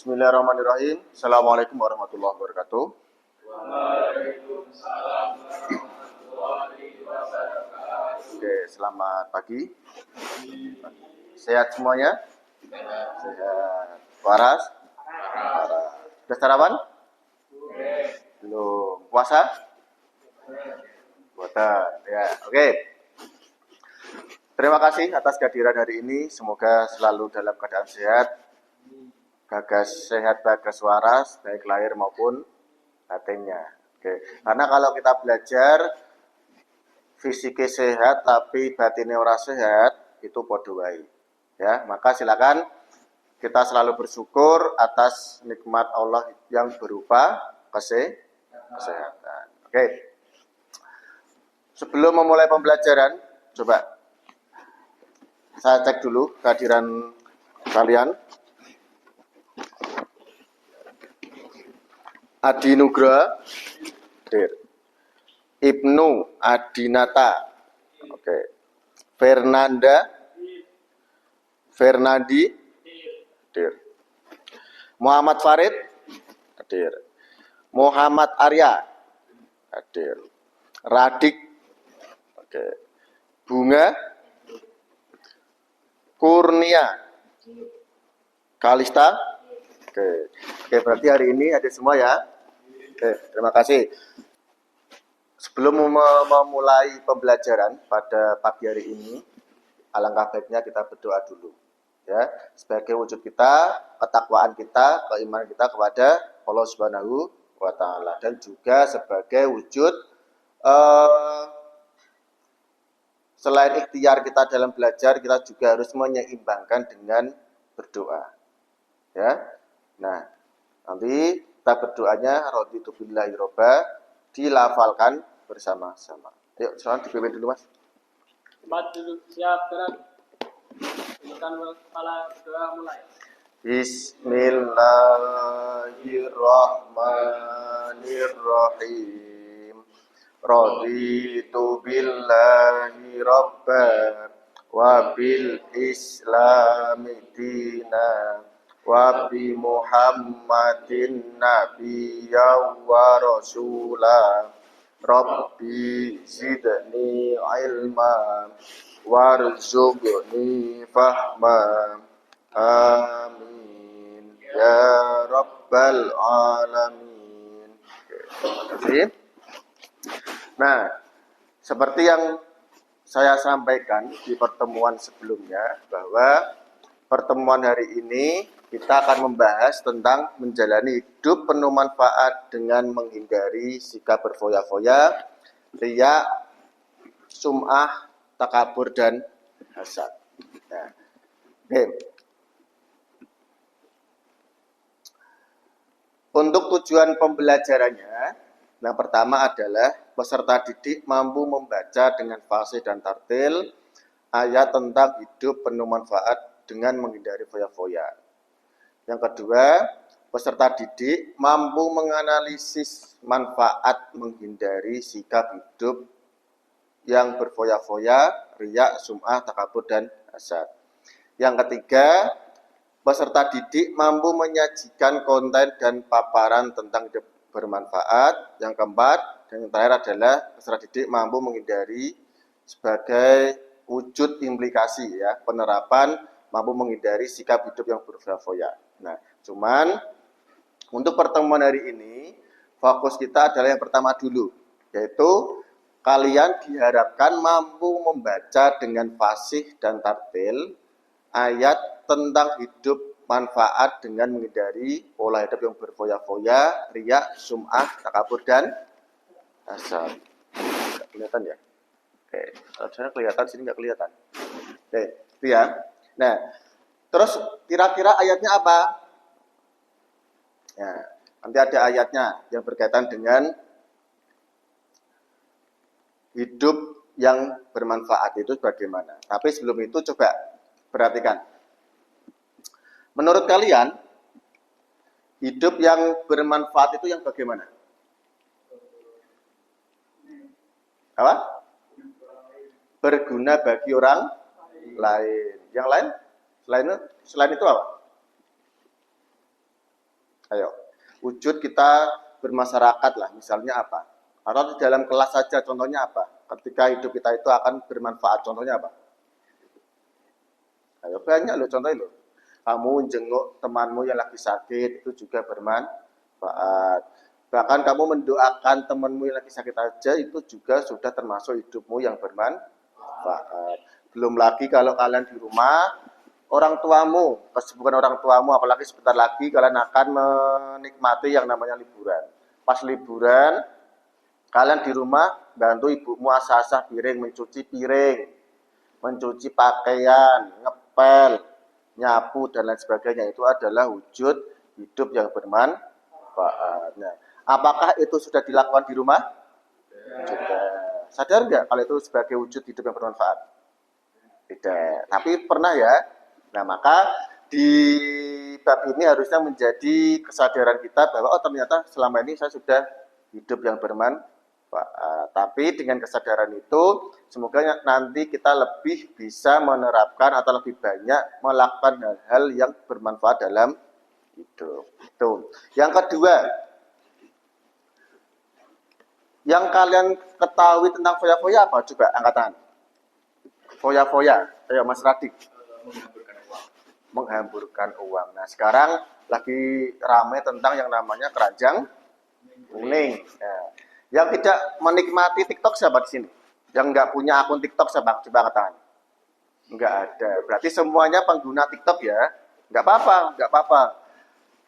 Bismillahirrahmanirrahim. Assalamualaikum warahmatullahi wabarakatuh. Waalaikumsalam warahmatullahi wabarakatuh. Oke, selamat pagi. Sehat semuanya? Sehat. Waras? Sudah sarapan? Belum. Puasa? Puasa. Ya, oke. Terima kasih atas kehadiran hari ini. Semoga selalu dalam keadaan sehat. Bagas sehat, bagas waras, baik lahir maupun batinnya. Oke. Karena kalau kita belajar fisiknya sehat tapi batinnya ora sehat, itu podo wae. Ya, maka silakan kita selalu bersyukur atas nikmat Allah yang berupa kesehatan. Oke. Sebelum memulai pembelajaran, coba saya cek dulu kehadiran kalian. Adi Nugra, Ibnu Adinata, oke. Fernandi, hadir. Muhammad Farid, hadir. Muhammad Arya, hadir. Radik, oke. Bunga, Kurnia, Kalista, oke. Oke, berarti hari ini ada semua ya. Oke, terima kasih. Sebelum memulai pembelajaran pada pagi hari ini, alangkah baiknya kita berdoa dulu. Ya, sebagai wujud kita, ketakwaan kita, keimanan kita kepada Allah Subhanahu wa taala, dan juga sebagai wujud selain ikhtiar kita dalam belajar, kita juga harus menyeimbangkan dengan berdoa. Ya. Nah, nanti kita berdoanya raditu billahi robba dilafalkan bersama-sama. Yuk, silakan dipimpin dulu, Mas. Tempat duduk siap, gerak. Tundukkan kepala, doa mulai. Bismillahirrahmanirrahim. Raditu billahi robba wa bil islami dina wa bi Muhammadin nabiyya wa rasula. Rabbi zidni ilma warzuqni fahma. Amin ya rabbal alamin. Terima kasih. Nah, seperti yang saya sampaikan di pertemuan sebelumnya, bahwa pertemuan hari ini kita akan membahas tentang menjalani hidup penuh manfaat dengan menghindari sikap berfoya-foya, riya, sum'ah, takabur, dan hasad. Nah, oke. Untuk tujuan pembelajarannya, yang pertama adalah peserta didik mampu membaca dengan fasih dan tartil ayat tentang hidup penuh manfaat dengan menghindari foya-foya. Yang kedua, peserta didik mampu menganalisis manfaat menghindari sikap hidup yang berfoya-foya, riya, sum'ah, takabur, dan hasad. Yang ketiga, peserta didik mampu menyajikan konten dan paparan tentang hidup bermanfaat. Yang keempat, dan yang terakhir adalah peserta didik mampu menghindari sebagai wujud implikasi ya, penerapan mampu menghindari sikap hidup yang berfoya-foya. Nah, cuman untuk pertemuan hari ini fokus kita adalah yang pertama dulu, yaitu kalian diharapkan mampu membaca dengan fasih dan tartil ayat tentang hidup manfaat dengan menghindari pola hidup yang berfoya-foya, riya, sum'ah, takabur, dan hasad. Nggak kelihatan ya? Oke, harusnya kelihatan, sini nggak kelihatan. Oke, itu ya. Nah, terus kira-kira ayatnya apa? Ya, nanti ada ayatnya yang berkaitan dengan hidup yang bermanfaat itu bagaimana. Tapi sebelum itu coba perhatikan. Menurut kalian, hidup yang bermanfaat itu yang bagaimana? Apa? Berguna bagi orang lain. Yang lain? Selain itu apa? Ayo, wujud kita bermasyarakat lah, misalnya apa? Atau di dalam kelas saja, contohnya apa? Ketika hidup kita itu akan bermanfaat, contohnya apa? Ayo, banyak loh contohnya loh. Kamu jenguk temanmu yang lagi sakit, itu juga bermanfaat. Bahkan kamu mendoakan temanmu yang lagi sakit aja, itu juga sudah termasuk hidupmu yang bermanfaat. Belum lagi kalau kalian di rumah, orang tuamu, kesibukan orang tuamu, apalagi sebentar lagi kalian akan menikmati yang namanya liburan. Pas liburan, kalian di rumah bantu ibumu asah-asah piring, mencuci pakaian, ngepel, nyapu dan lain sebagainya. Itu adalah wujud hidup yang bermanfaat. Nah, apakah itu sudah dilakukan di rumah? Sudah. Sadar nggak kalau itu sebagai wujud hidup yang bermanfaat? Tidak. Tapi pernah ya. Nah, maka di bab ini harusnya menjadi kesadaran kita bahwa oh ternyata selama ini saya sudah hidup yang bermanfaat. Tapi dengan kesadaran itu semoga nanti kita lebih bisa menerapkan atau lebih banyak melakukan hal-hal yang bermanfaat dalam hidup. Itu. Yang kedua, yang kalian ketahui tentang foya-foya apa? Coba angkat tangan. Foya-foya. Ayo Mas Radik. Menghamburkan uang. Nah, sekarang lagi ramai tentang yang namanya keranjang kuning. Nah, yang tidak menikmati TikTok siapa di sini? Yang nggak punya akun TikTok siapa? Coba angkat tangan. Nggak ada. Berarti semuanya pengguna TikTok ya? Nggak apa-apa, nggak apa-apa.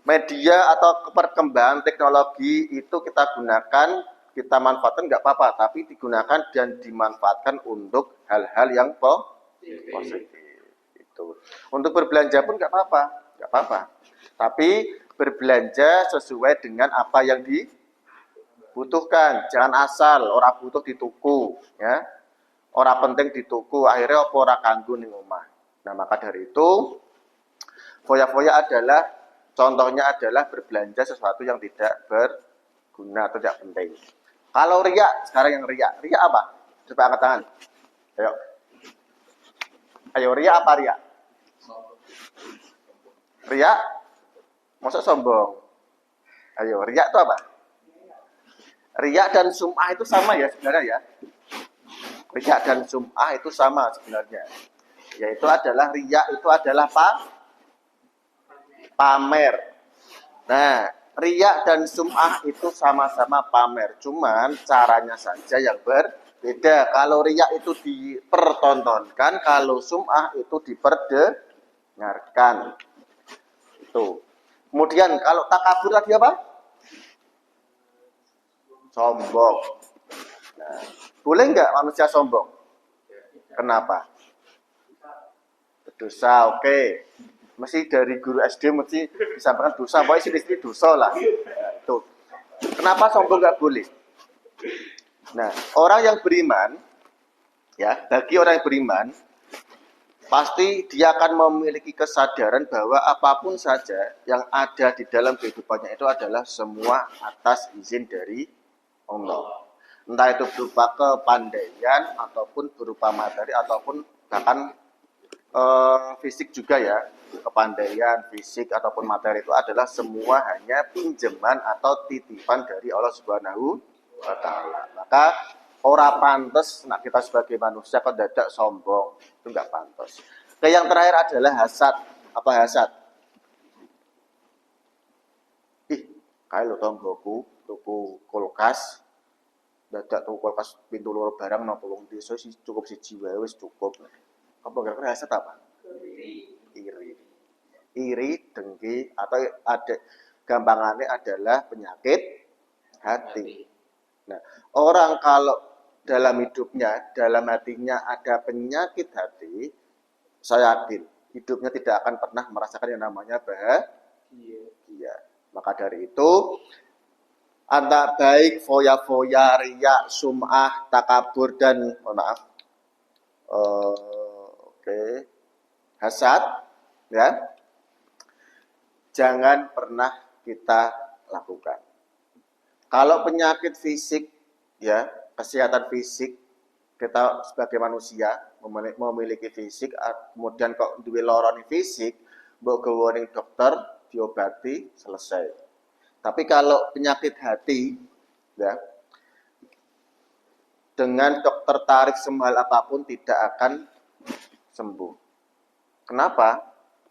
Media atau perkembangan teknologi itu kita gunakan, kita manfaatkan nggak apa-apa, tapi digunakan dan dimanfaatkan untuk hal-hal yang positif. Itu. Untuk berbelanja pun nggak apa-apa. Tapi berbelanja sesuai dengan apa yang dibutuhkan. Jangan asal orang butuh di tuku, ya. Orang penting di tuku, akhirnya apa ora kanggo ning omah. Nah, maka dari itu foya-foya adalah contohnya adalah berbelanja sesuatu yang tidak berguna atau tidak penting. Kalau riya, sekarang yang riya. Riya apa? Coba angkat tangan. Ayo. Ayo, riya apa riya? Riya? Maksud sombong? Ayo, riya itu apa? Riya dan sum'ah itu sama ya sebenarnya ya. Riya dan sum'ah itu sama sebenarnya. Yaitu adalah riya itu adalah pamer. Nah, riya dan sum'ah itu sama-sama pamer, cuman caranya saja yang berbeda. Kalau riya itu dipertontonkan, kalau sum'ah itu diperdengarkan. Itu. Kemudian kalau takabur tadi apa? Sombong. Nah, boleh nggak manusia sombong? Kenapa? Dosa, oke. Mesti dari guru SD mesti disampaikan dosa, pokoknya sini dosa lah. Nah, itu. Kenapa sombong nggak boleh? Nah, orang yang beriman, ya, bagi orang yang beriman, pasti dia akan memiliki kesadaran bahwa apapun saja yang ada di dalam kehidupannya itu adalah semua atas izin dari Allah. Entah itu berupa kepandaian, ataupun berupa materi, ataupun bahkan fisik juga ya. Kepandaian, fisik, ataupun materi itu adalah semua hanya pinjaman atau titipan dari Allah Subhanahu wa Ta'ala. Maka ora pantas nak kita sebagai manusia kok dadak sombong, itu enggak pantas. Yang terakhir adalah hasad. Apa hasad? Kayak lo tonggoku tuku kulkas, dadak tuku kulkas pintu loro barang nang tulung desa cukup siji wae wis cukup. Apa kira-kira hasad apa? Iri, dengki, atau ada gampangannya adalah penyakit hati. Nah, orang kalau dalam hidupnya, dalam hatinya ada penyakit hati, saya yakin hidupnya tidak akan pernah merasakan yang namanya bahagia. Maka dari itu, antara baik foya-foya, riya, sum'ah, takabur, dan hasad, ya, jangan pernah kita lakukan. Kalau penyakit fisik, ya, kesehatan fisik, kita sebagai manusia memiliki fisik, kemudian kok duwe lorone fisik, mbok gawa ning dokter, diobati, selesai. Tapi kalau penyakit hati, ya, dengan dokter tarik semahal apapun tidak akan sembuh. Kenapa?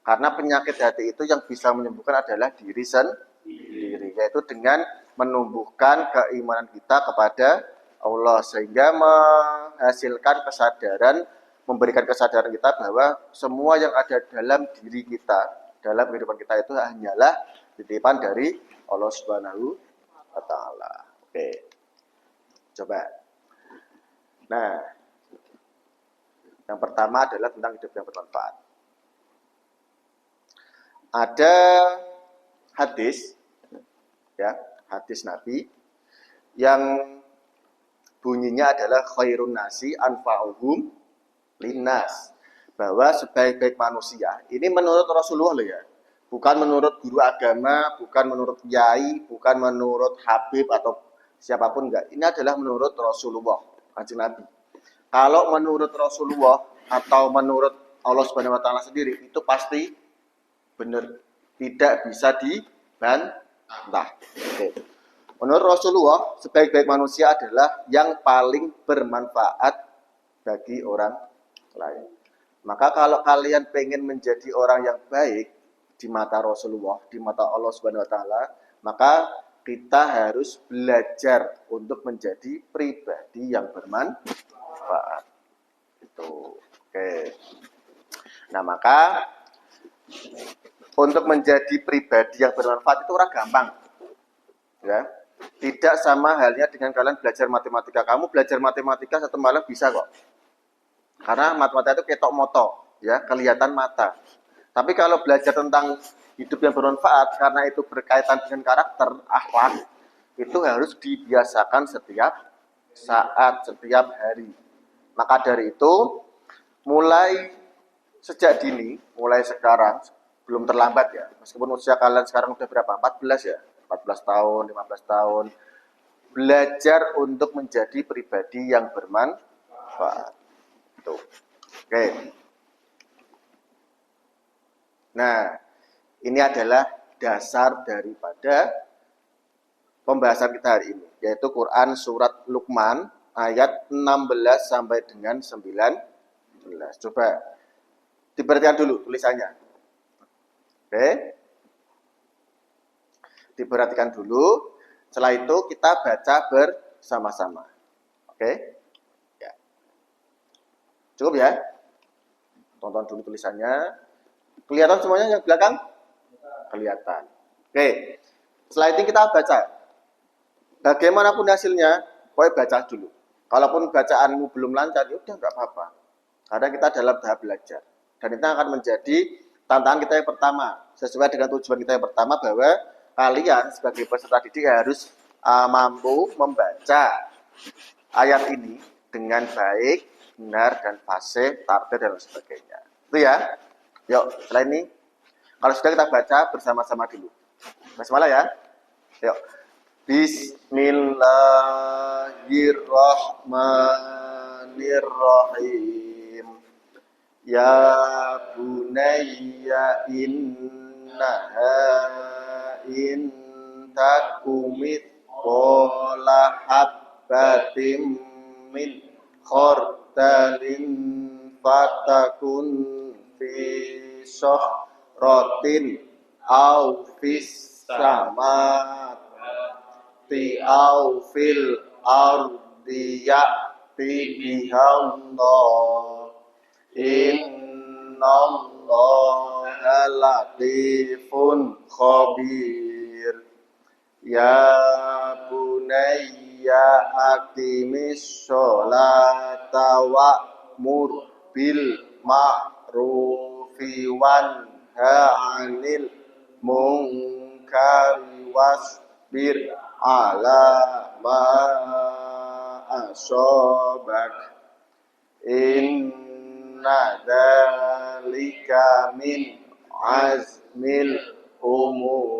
Karena penyakit hati itu yang bisa menyembuhkan adalah diri sendiri, yaitu dengan menumbuhkan keimanan kita kepada Allah sehingga menghasilkan kesadaran, memberikan kesadaran kita bahwa semua yang ada dalam diri kita, dalam kehidupan kita itu hanyalah titipan dari Allah Subhanahu wa taala. Oke. Coba. Nah, yang pertama adalah tentang hidup yang bermanfaat. Ada hadis, ya, hadis Nabi yang bunyinya adalah khairun nasi anfa'uhum linnas, bahwa sebaik-baik manusia, ini menurut Rasulullah loh ya, bukan menurut guru agama, bukan menurut kiai, bukan menurut Habib atau siapapun, enggak. Ini adalah menurut Rasulullah, Kanjeng Nabi. Kalau menurut Rasulullah atau menurut Allah Subhanahu wa taala sendiri itu pasti benar, tidak bisa dibantah. Oke. Menurut Rasulullah, sebaik-baik manusia adalah yang paling bermanfaat bagi orang lain. Maka kalau kalian pengen menjadi orang yang baik di mata Rasulullah, di mata Allah Subhanahu wa taala, maka kita harus belajar untuk menjadi pribadi yang bermanfaat. Itu. Oke. Nah, maka untuk menjadi pribadi yang bermanfaat itu orang gampang. Ya. Tidak sama halnya dengan kalian belajar matematika. Kamu belajar matematika satu malam bisa kok. Karena matematika itu ketok moto, ya, kelihatan mata. Tapi kalau belajar tentang hidup yang bermanfaat karena itu berkaitan dengan karakter, akhlak, itu harus dibiasakan setiap saat, setiap hari. Maka dari itu, mulai sejak dini, mulai sekarang, belum terlambat ya. Meskipun usia kalian sekarang udah berapa? 14 ya? 14 tahun, 15 tahun. Belajar untuk menjadi pribadi yang bermanfaat. Tuh. Oke. Nah, ini adalah dasar daripada pembahasan kita hari ini, yaitu Quran surat Luqman ayat 16 sampai dengan 19. Coba diperhatikan dulu tulisannya. Oke. Diperhatikan dulu. Setelah itu kita baca bersama-sama. Oke? Ya. Cukup ya? Tonton dulu tulisannya. Kelihatan semuanya yang belakang? Kelihatan. Oke. Setelah itu kita baca. Bagaimanapun hasilnya, pokoknya baca dulu. Kalaupun bacaanmu belum lancar, ya udah nggak apa-apa. Karena kita dalam tahap belajar. Dan itu akan menjadi tantangan kita yang pertama. Sesuai dengan tujuan kita yang pertama bahwa kalian sebagai peserta didik harus mampu membaca ayat ini dengan baik, benar, dan fasih, tartil, dan sebagainya. Itu ya. Yuk, setelah ini, kalau sudah kita baca bersama-sama dulu. Bismillah ya. Yuk. Bismillahirrahmanirrahim. Ya bunayya innaha in takumit qala habbatim min khardalin fatakun fi sohrotin au fis samati au fil ardi ya'ti bihallah innallaha latifun khabir. Ya bunayya aqimis sholata wa'mur bil ma'rufi wanha 'anil munkari wasbir 'ala ma asobak. Inna dzalika min azmil umur.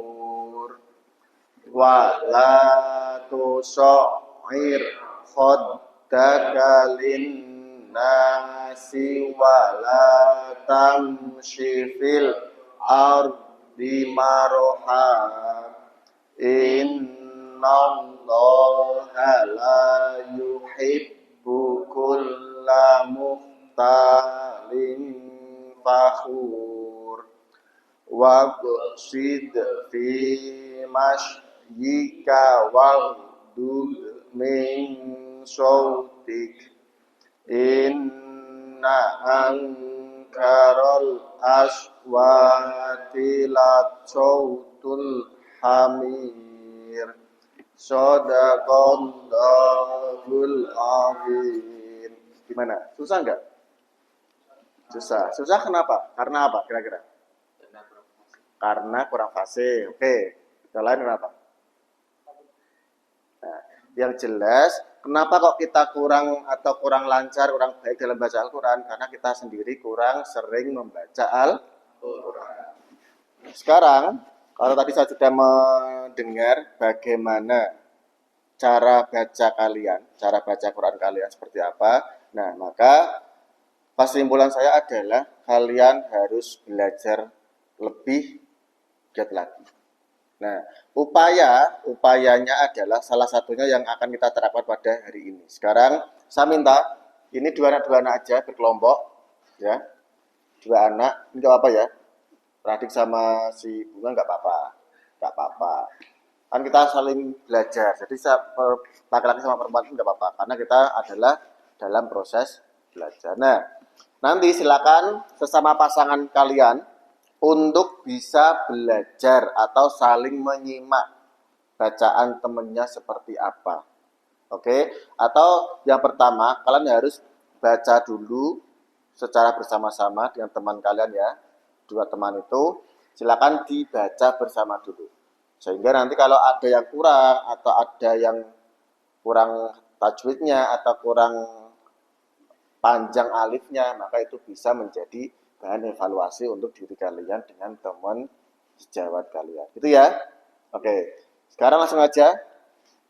Wa la tusair khaddaka linnasi wa la tamshi fil ardi maraha. Innallaha la yuhibbu kulla mukhtalin fakhur waqsid fi mashyika waghdud min sautik inna ankarol aswati la sautul hamir sadaqallahul azim. Gimana? Susah enggak? Susah. Susah kenapa? Karena apa kira-kira? Karena kurang fasih. Oke. Yang lain kenapa? Nah, yang jelas kenapa kok kita kurang atau kurang lancar, kurang baik dalam baca Al-Quran? Karena kita sendiri kurang sering membaca Al-Quran. Sekarang, kalau tadi saya sudah mendengar bagaimana cara baca kalian, cara baca Quran kalian seperti apa, nah maka kesimpulan saya adalah kalian harus belajar lebih giat lagi. Nah, upayanya adalah salah satunya yang akan kita terapkan pada hari ini. Sekarang saya minta ini dua anak aja berkelompok, ya, dua anak, ini nggak apa-apa ya, Radik sama si Bunga nggak apa-apa. Kan kita saling belajar, jadi laki-laki sama perempuan itu nggak apa-apa, karena kita adalah dalam proses belajar. Nah, nanti silakan sesama pasangan kalian untuk bisa belajar atau saling menyimak bacaan temennya seperti apa. Oke? Atau yang pertama, kalian harus baca dulu secara bersama-sama dengan teman kalian ya. Dua teman itu silakan dibaca bersama dulu. Sehingga nanti kalau ada yang kurang atau ada yang kurang tajwidnya atau kurang panjang alifnya, maka itu bisa menjadi bahan evaluasi untuk diri kalian dengan teman sejawat kalian. Gitu ya. Oke. Sekarang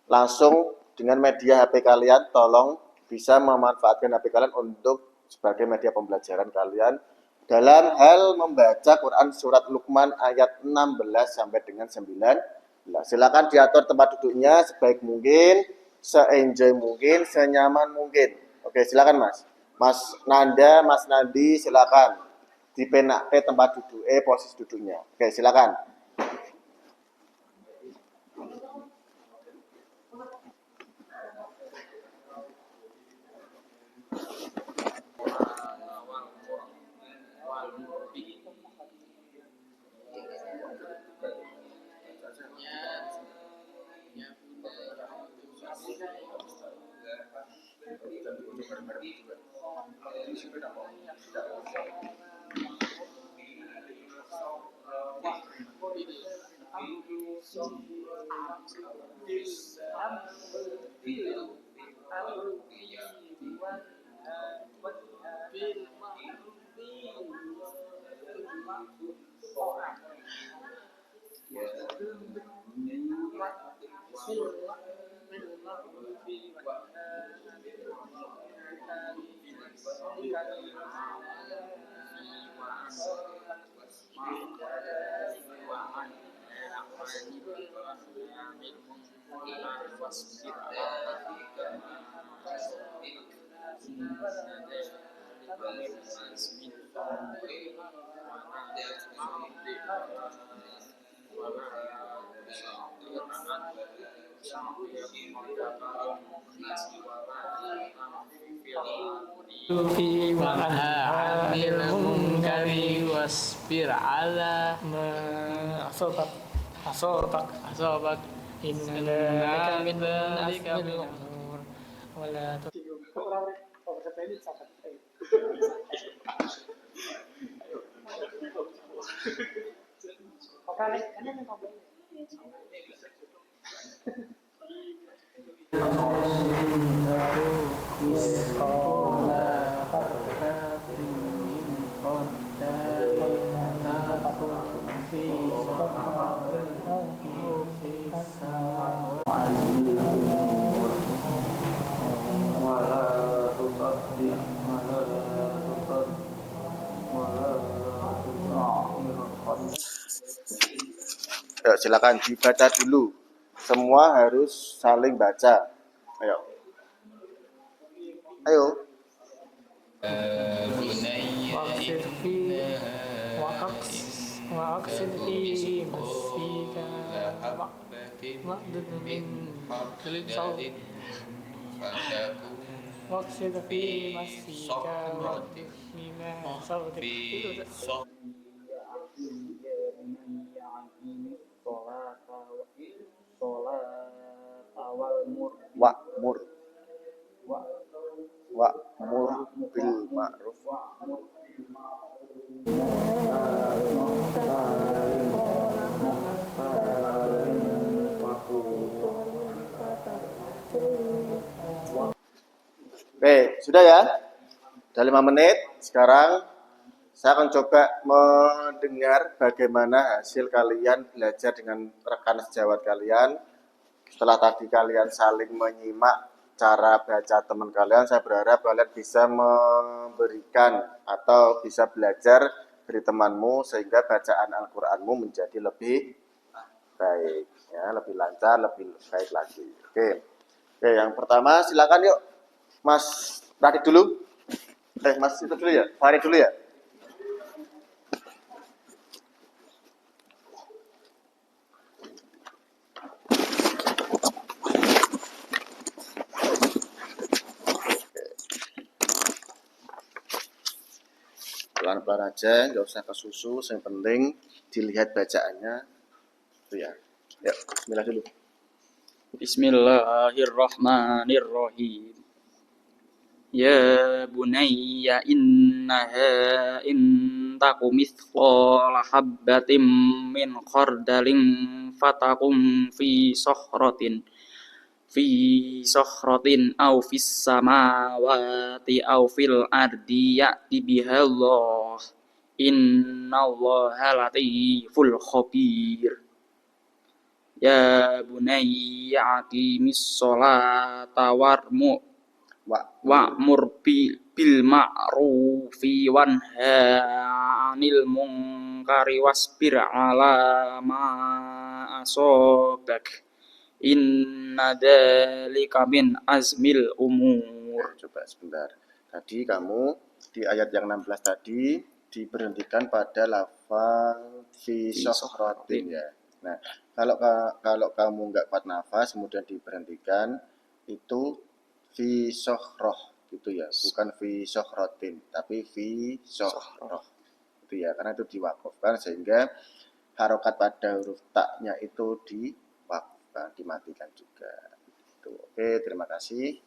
langsung dengan media HP kalian, tolong bisa memanfaatkan HP kalian untuk sebagai media pembelajaran kalian dalam hal membaca Quran surat Luqman ayat 16 sampai dengan 19. Silakan diatur tempat duduknya sebaik mungkin, se-enjoy mungkin, senyaman mungkin. Oke, silakan Mas. Mas Nanda, Mas Nandi, silakan dipenak tempat duduk, posisi duduknya. Oke, silakan. wasbir ala ma asabak inna dzalika min umur wala silakan dibaca dulu. Semua harus saling baca. Ayo. Ayo. واقصد في واقصد في مسيك واغضض من صوتك واقصد في مسيك واغضض من صوتك itu Wa'mur. Wa'mur bil ma'ruf. Oke, sudah ya? Sudah 5 menit. Sekarang saya akan coba mendengar bagaimana hasil kalian belajar dengan rekan sejawat kalian. Setelah tadi kalian saling menyimak cara baca teman kalian, saya berharap kalian bisa memberikan atau bisa belajar dari temanmu sehingga bacaan Al-Qur'anmu menjadi lebih baik, ya, lebih lancar, lebih baik lagi. Oke, yang pertama silakan yuk, Mas Radit dulu. Mas itu dulu ya, Farid dulu ya. Pelan-pelan aja, nggak usah kesusu. Yang penting dilihat bacaannya, itu ya. Yuk, bismillah dulu. Bismillahirrahmanirrahim. Ya bunayya innaha in taku mithqala habbatin min khardalin fatakum fi sokhratin aw fis samawati aw fil ardi ya'ti bihallah innallaha latiful khabir. Ya bunayya aqimis sholata wa'mur bil ma'rufi wanha 'anil munkari wasbir 'ala ma asabak inna dzalika min azmil umur. Coba sebentar. Tadi kamu di ayat yang 16 tadi diberhentikan pada lafal fi sokhratin ya. Nah, kalau kamu nggak kuat nafas kemudian diberhentikan itu fi sokhroh gitu ya, bukan fi sokhrotin tapi fi sokhroh itu ya, karena itu diwakafkan sehingga harokat pada huruf taknya itu diwakafkan, dimatikan juga. Oke, terima kasih.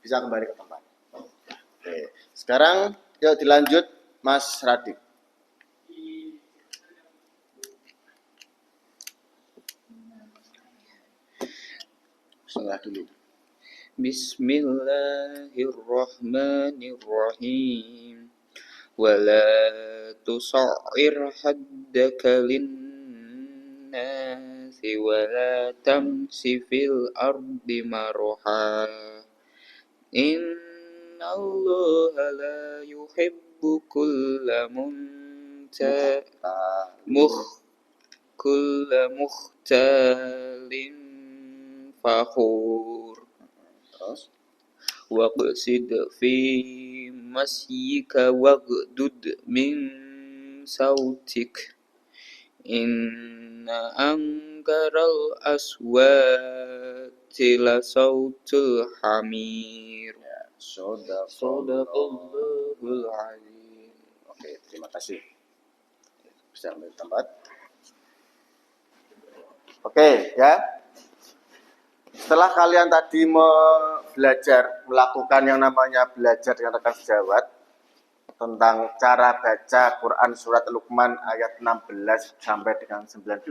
Bisa kembali ke tempat. Oke, sekarang yuk dilanjut Mas Radit. Bismillah dulu. Bismillahirrahmanirrahim. Wala tusa'ir haddaka linnasi wala tamsi fil ardi maruha. Innallaha la yuhibbu kulla mukhtalin fakhur. Terus Waqsid fi masyika waghdud min sautik inna ankaral aswati la sautul hamir. Sadaqallahul azim. Oke, terima kasih. Bisa ambil tempat. Oke, ya. Setelah kalian tadi melakukan yang namanya belajar dengan rekan sejawat tentang cara baca Quran surat Luqman ayat 16 sampai dengan 19,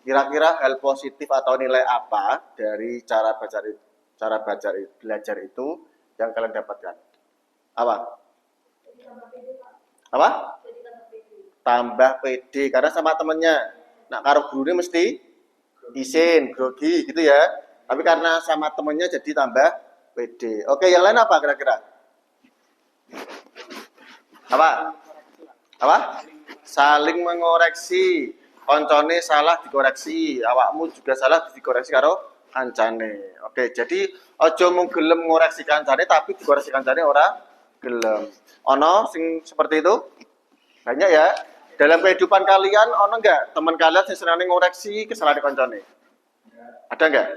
kira-kira hal positif atau nilai apa dari cara belajar itu yang kalian dapatkan? Apa? Tambah pede karena sama temennya. Nah, karo gurunya mesti isin, grogi gitu ya. Tapi karena sama temennya jadi tambah pede. Oke, yang lain apa kira-kira? Apa? Saling mengoreksi. koncone salah dikoreksi, awakmu juga salah dikoreksi karo kancane. Oke, jadi aja mung gelem ngoreksi kancane tapi dikoreksi kancane ora gelem. Ono sing seperti itu? Banyak ya. Dalam kehidupan kalian ono enggak teman kalian sing seneng ngoreksi kesalahan kancane? Ada enggak?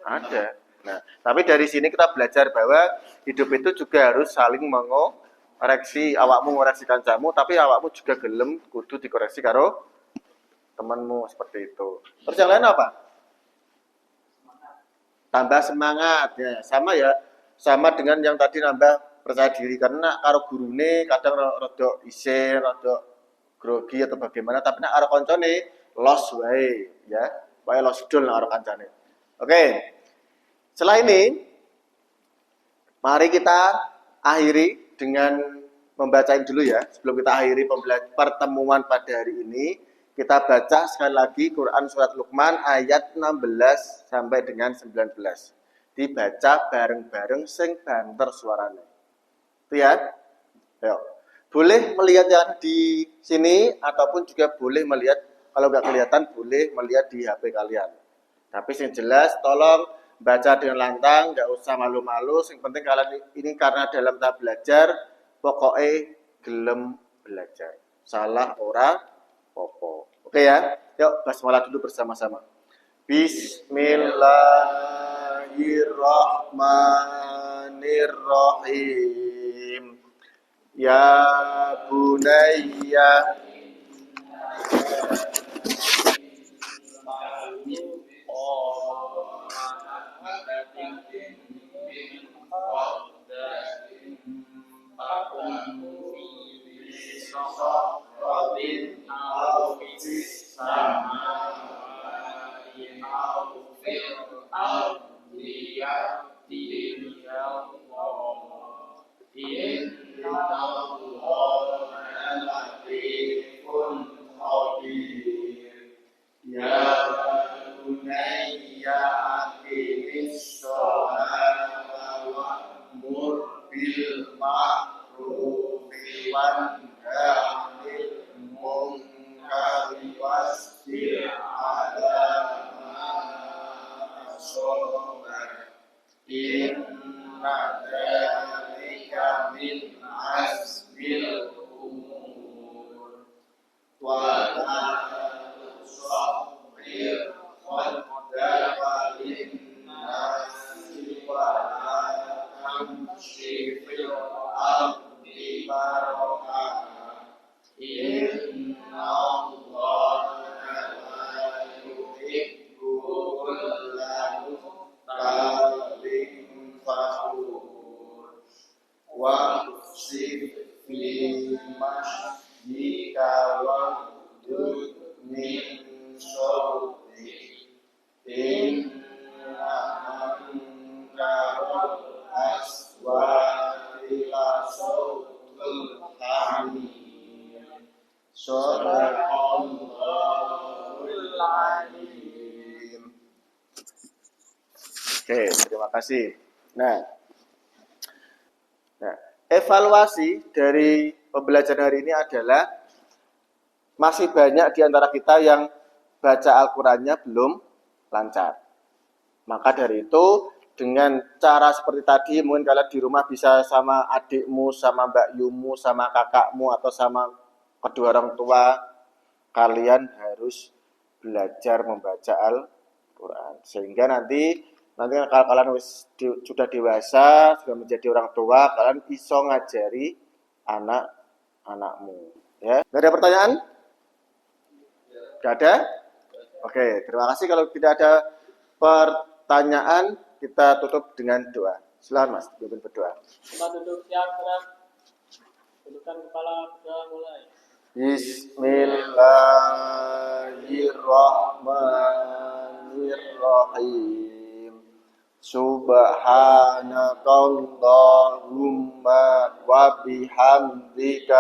Ada. Nah, tapi dari sini kita belajar bahwa hidup itu juga harus saling mengoreksi. Awakmu ngoreksi kancamu, tapi awakmu juga gelem kudu dikoreksi karo temanmu seperti itu. Terus yang lain apa? Tambah semangat ya, sama dengan yang tadi nambah percaya diri karena karo gurune kadang rada isin, rada grogi atau bagaimana, tapi nek karo koncone los wae ya, wae los dul karo kancane. Oke. Setelah ini, mari kita akhiri dengan membacain dulu ya. Sebelum kita akhiri pertemuan pada hari ini, kita baca sekali lagi Quran Surat Luqman ayat 16 sampai dengan 19. Dibaca bareng-bareng sing banter suaranya. Itu ya. Ayo. Boleh melihat yang di sini, ataupun juga boleh melihat, kalau nggak kelihatan, boleh melihat di HP kalian. Tapi yang jelas, tolong baca dengan lantang, nggak usah malu-malu. Yang penting kalian ini karena dalam tahap belajar, pokoknya gelem belajar. Salah ora popo. Oke ya, yuk basmalah dulu bersama-sama. Bismillahirrahmanirrahim. Ya bunayya Oke, terima kasih. Nah, evaluasi dari pembelajaran hari ini adalah masih banyak di antara kita yang baca Al-Qur'annya belum lancar. Maka dari itu, dengan cara seperti tadi, mungkin kalian di rumah bisa sama adikmu, sama Mbak Yumu, sama kakakmu, atau sama kedua orang tua, kalian harus belajar membaca Al-Qur'an. Sehingga nanti kalau kalian sudah dewasa, sudah menjadi orang tua, kalian bisa ngajari anak-anakmu. Ya, nggak ada pertanyaan? Nggak ada? Oke, terima kasih. Kalau tidak ada pertanyaan, kita tutup dengan doa. Silakan Mas, pimpin berdoa. Tempat duduk yang gerak, dudukkan kepala, berdoa mulai. Bismillahirrahmanirrahim. Subhanakallahumma wa bihamdika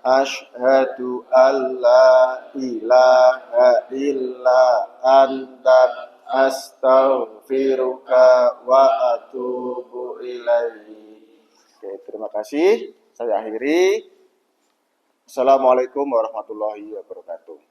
asyhadu an la ilaha illa anta astaghfiruka wa atubu ilaik. Oke, terima kasih. Saya akhiri. Assalamualaikum warahmatullahi wabarakatuh.